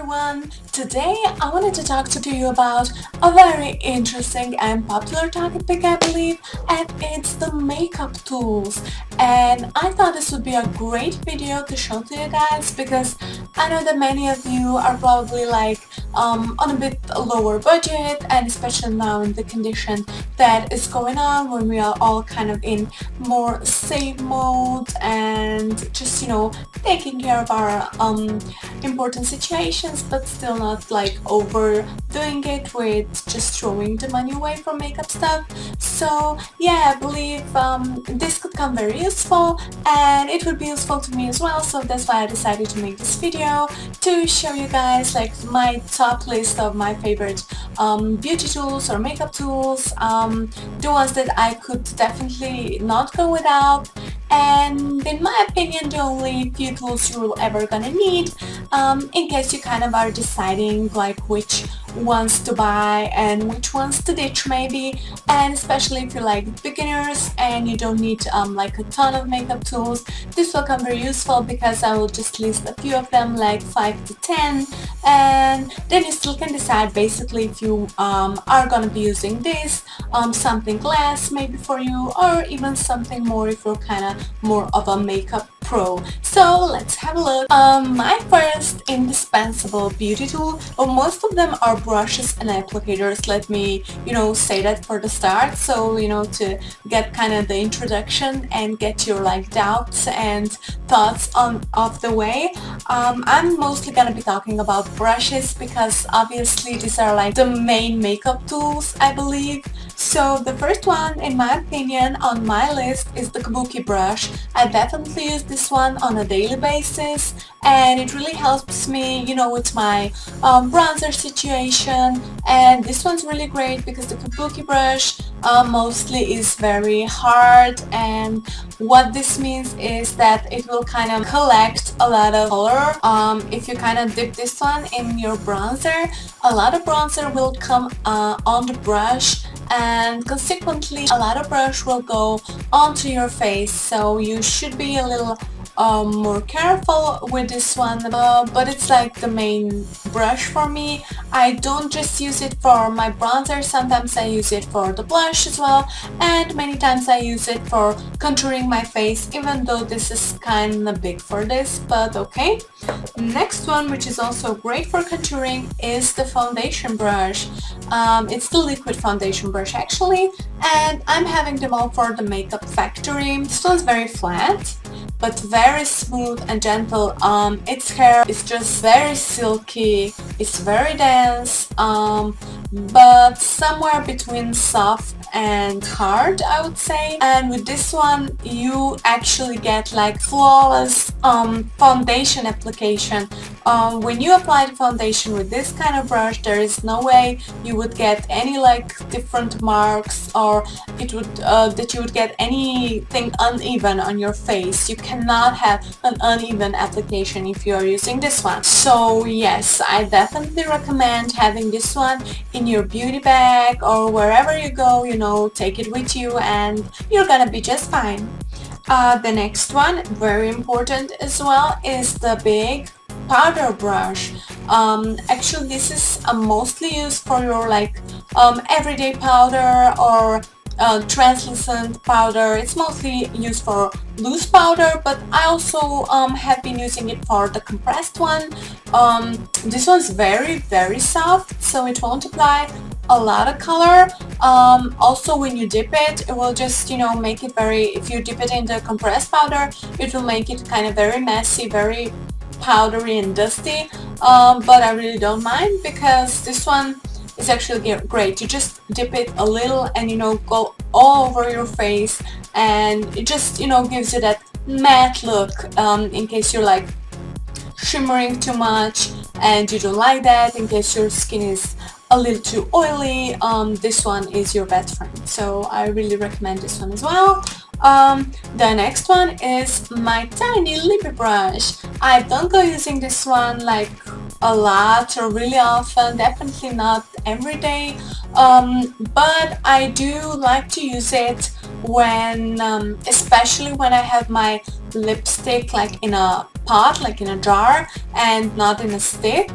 everyone! Today I wanted to talk to you about a very interesting and popular topic, I believe, and it's the makeup tools. And I thought this would be a great video to show to you guys because I know that many of you are probably like on a bit lower budget, and especially now in the condition that is going on when we are all kind of in more save mode and just taking care of our important situations, but still not like overdoing it with just throwing the money away for makeup stuff. So yeah, I believe this could come very useful, and it would be useful to me as well, so that's why I decided to make this video to show you guys like my top list of my favorite beauty tools or makeup tools, the ones that I could definitely not go without, and in my opinion the only few tools you're ever gonna need in case you kind of are deciding like which ones to buy and which ones to ditch maybe, and especially if you're like beginners and you don't need like a ton of makeup tools. This will come very useful because I will just list a few of them, like 5 to 10, and then you still can decide basically if you are gonna be using this, something less maybe for you, or even something more if you're kind of more of a makeup pro. So let's have a look. My first indispensable beauty tool, well, most of them are brushes and applicators, let me say that for the start, so to get kind of the introduction and get your like doubts and thoughts on of the way. I'm mostly gonna be talking about brushes because obviously these are like the main makeup tools, I believe. So the first one in my opinion on my list is the Kabuki Brush. I definitely use this one on a daily basis, and it really helps me with my bronzer situation. And this one's really great because the Kabuki Brush mostly is very hard, and what this means is that it will kind of collect a lot of color. If you kind of dip this one in your bronzer, a lot of bronzer will come on the brush, and consequently a lot of brush will go onto your face, so you should be a little more careful with this one, but it's like the main brush for me. I don't just use it for my bronzer, sometimes I use it for the blush as well, and many times I use it for contouring my face, even though this is kind of big for this, but okay. Next one, which is also great for contouring, is the foundation brush. It's the liquid foundation brush actually, and I'm having them all for the Makeup Factory. This one's very flat but very smooth and gentle. Its hair is just very silky, it's very dense, but somewhere between soft and hard, I would say. And with this one you actually get like flawless foundation application. When you apply the foundation with this kind of brush, there is no way you would get any like different marks, or it would that you would get anything uneven on your face. You cannot have an uneven application if you are using this one. So yes, I definitely recommend having this one in your beauty bag, or wherever you go, take it with you and you're gonna be just fine. The next one, very important as well, is the big powder brush. Actually this is mostly used for your like everyday powder or translucent powder. It's mostly used for loose powder, but I also have been using it for the compressed one. This one's very soft, so it won't apply a lot of color. Also when you dip it, it will just make it very, if you dip it in the compressed powder, it will make it kind of very messy, very powdery and dusty, but I really don't mind because this one is actually great. You just dip it a little and go all over your face, and it just gives you that matte look in case you're like shimmering too much and you don't like that, in case your skin is a little too oily. This one is your best friend, so I really recommend this one as well. The next one is my tiny lippy brush. I don't go using this one like a lot or really often, definitely not every day, but I do like to use it when especially when I have my lipstick like in a pot, like in a jar, and not in a stick,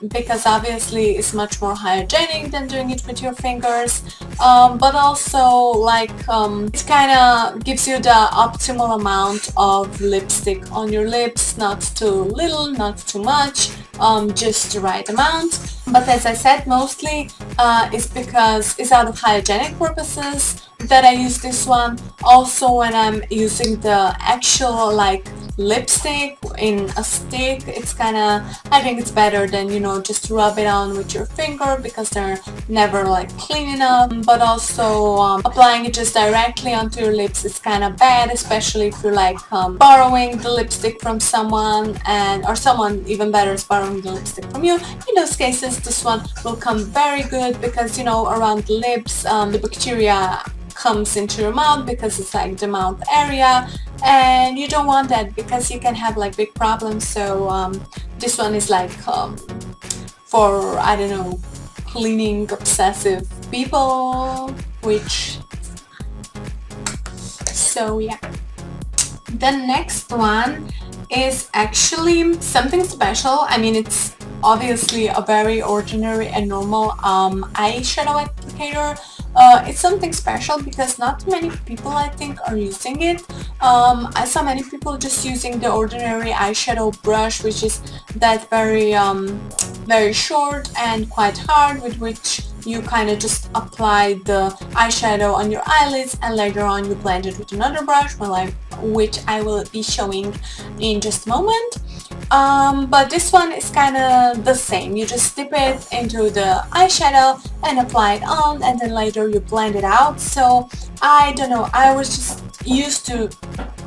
because obviously it's much more hygienic than doing it with your fingers, but also like it kind of gives you the optimal amount of lipstick on your lips, not too little, not too much, just the right amount. But as I said, mostly it's because it's out of hygienic purposes that I use this one. Also when I'm using the actual like lipstick in a stick, it's kinda, I think it's better than, you know, just rub it on with your finger because they're never like clean enough. But also applying it just directly onto your lips is kinda bad, especially if you're like borrowing the lipstick from someone, and or someone even better is borrowing the lipstick from you. In those cases, this one will come very good because, you know, around the lips, the bacteria comes into your mouth because it's like the mouth area, and you don't want that because you can have like big problems. So this one is like for, I don't know, cleaning obsessive people, which, so yeah. The next one is actually something special. I mean, it's obviously a very ordinary and normal eyeshadow applicator. It's something special because not many people, I think, are using it. I saw many people just using the ordinary eyeshadow brush, which is that very short and quite hard, with which you kind of just apply the eyeshadow on your eyelids, and later on you blend it with another brush, which I will be showing in just a moment. But this one is kind of the same. You just dip it into the eyeshadow and apply it on, and then later you blend it out. So I don't know, I was just used to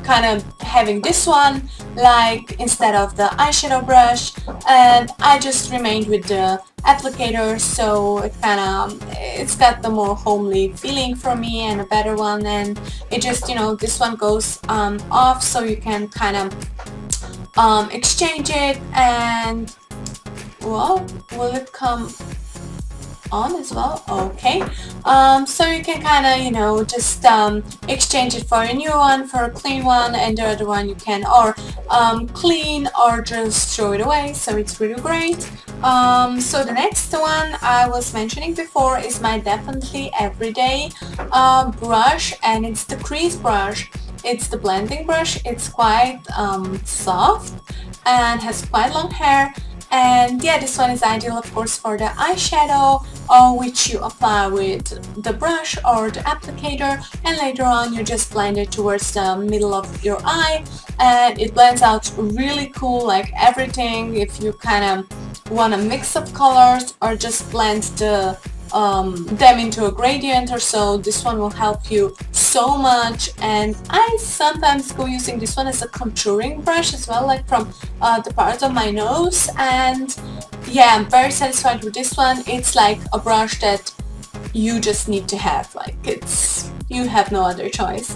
kind of having this one like instead of the eyeshadow brush, and I just remained with the applicator, so it's got the more homely feeling for me and a better one. And it just, you know, this one goes off, so you can kind of exchange it, and well, will it come on as well? Okay. So you can kind of, you know, just exchange it for a new one, for a clean one, and the other one you can or clean or just throw it away, so it's really great. So the next one I was mentioning before is my definitely everyday brush, and it's the Crease Brush. It's the blending brush. It's quite soft and has quite long hair. And yeah, this one is ideal, of course, for the eyeshadow, which you apply with the brush or the applicator, and later on you just blend it towards the middle of your eye, and it blends out really cool, like everything. If you kind of want a mix of colors or just blend them into a gradient or so, this one will help you so much. And I sometimes go using this one as a contouring brush as well, like from the part of my nose, and yeah, I'm very satisfied with this one. It's like a brush that you just need to have, like you have no other choice.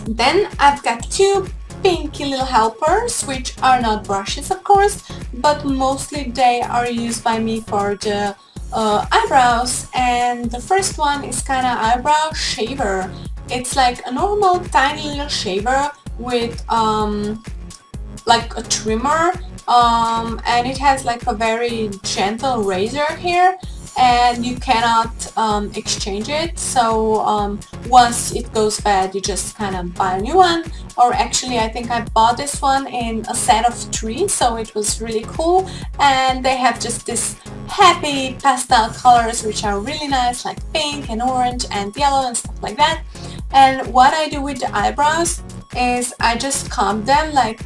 Then I've got two pinky little helpers, which are not brushes, of course, but mostly they are used by me for the eyebrows. And the first one is kind of Eyebrow Shaver. It's like a normal tiny little shaver with like a trimmer, and it has like a very gentle razor here, and you cannot exchange it. So once it goes bad, you just kind of buy a new one. Or actually, I think I bought this one in a set of 3, so it was really cool. And they have just this happy pastel colors, which are really nice, like pink and orange and yellow and stuff like that. And what I do with the eyebrows is I just comb them like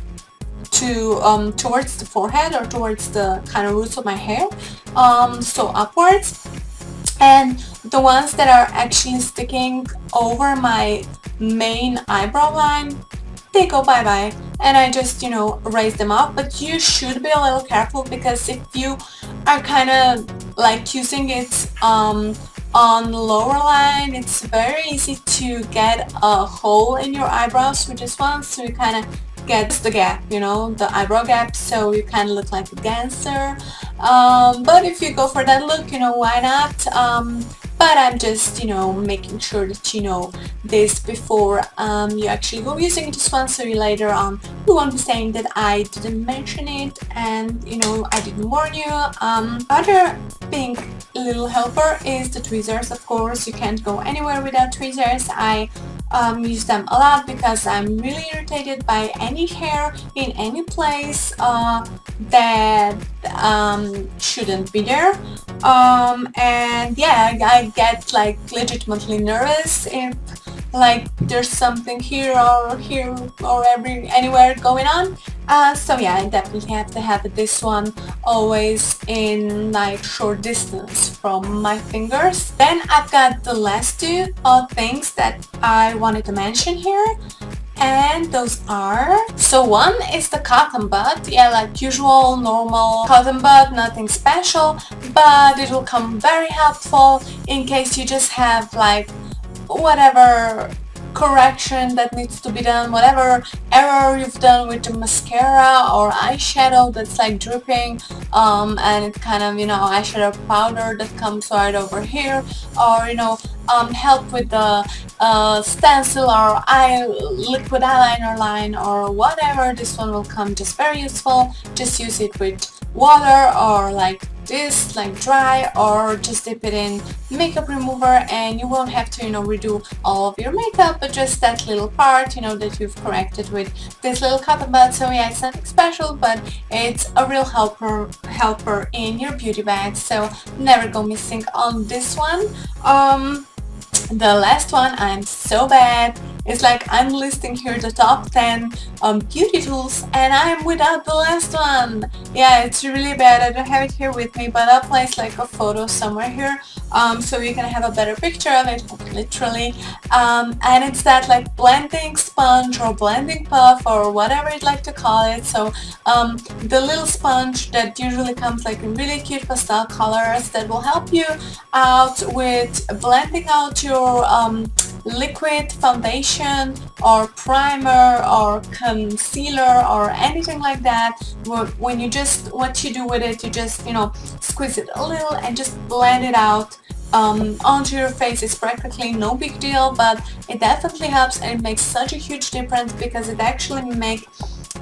towards the forehead or towards the kind of roots of my hair, so upwards. And the ones that are actually sticking over my main eyebrow line, they go bye-bye, and I just, you know, raise them up. But you should be a little careful, because if you are kind of like using it on the lower line, it's very easy to get a hole in your eyebrows with this one, so you kind of get the gap, you know, the eyebrow gap, so you kind of look like a gangster. But if you go for that look, you know, why not? but I'm just, making sure that you know this before you actually go using this one, so you later on you won't be saying that I didn't mention it and I didn't warn you. Other pink little helper is the tweezers. Of course, you can't go anywhere without tweezers. I use them a lot because I'm really irritated by any hair in any place that shouldn't be there. And yeah, I get like legitimately nervous if like there's something here or anywhere going on. So yeah, I definitely have to have this one always in like short distance from my fingers. Then I've got the last two things that I wanted to mention here, and those are, so one is the cotton bud. Yeah, like usual normal cotton bud, nothing special, but it will come very helpful in case you just have like whatever correction that needs to be done, whatever error you've done with the mascara or eyeshadow that's like dripping, and it kind of, eyeshadow powder that comes right over here, or help with the stencil or liquid eyeliner line or whatever. This one will come just very useful. Just use it with water or like this, like dry, or just dip it in makeup remover, and you won't have to redo all of your makeup, but just that little part that you've corrected with this little cotton bud. So yeah, it's nothing special, but it's a real helper in your beauty bag, so never go missing on this one. The last one, I'm so bad. It's like I'm listing here the top 10 beauty tools and I'm without the last one. Yeah, it's really bad. I don't have it here with me, but I'll place like a photo somewhere here so you can have a better picture of it, literally. And it's that like blending sponge or blending puff or whatever you'd like to call it. So the little sponge that usually comes like in really cute pastel colors that will help you out with blending out your liquid foundation or primer or concealer or anything like that. When what you do with it, you just squeeze it a little and just blend it out onto your face. It's practically no big deal, but it definitely helps, and it makes such a huge difference because it actually makes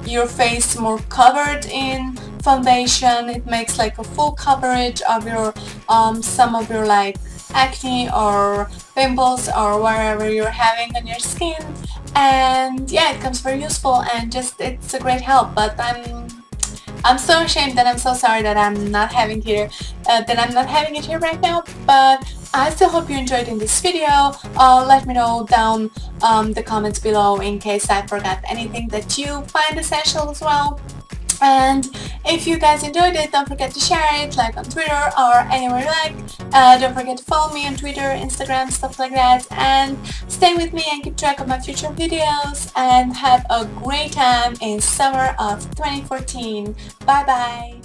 your face more covered in foundation. It makes like a full coverage of your some of your like acne or pimples or wherever you're having on your skin. And yeah, it comes very useful and just it's a great help. But I'm so ashamed and I'm so sorry that I'm not having it here right now, but I still hope you enjoyed in this video. Let me know down the comments below in case I forgot anything that you find essential as well. And if you guys enjoyed it, don't forget to share it, like on Twitter or anywhere you like. Don't forget to follow me on Twitter, Instagram, stuff like that. And stay with me and keep track of my future videos. And have a great time in summer of 2014. Bye bye!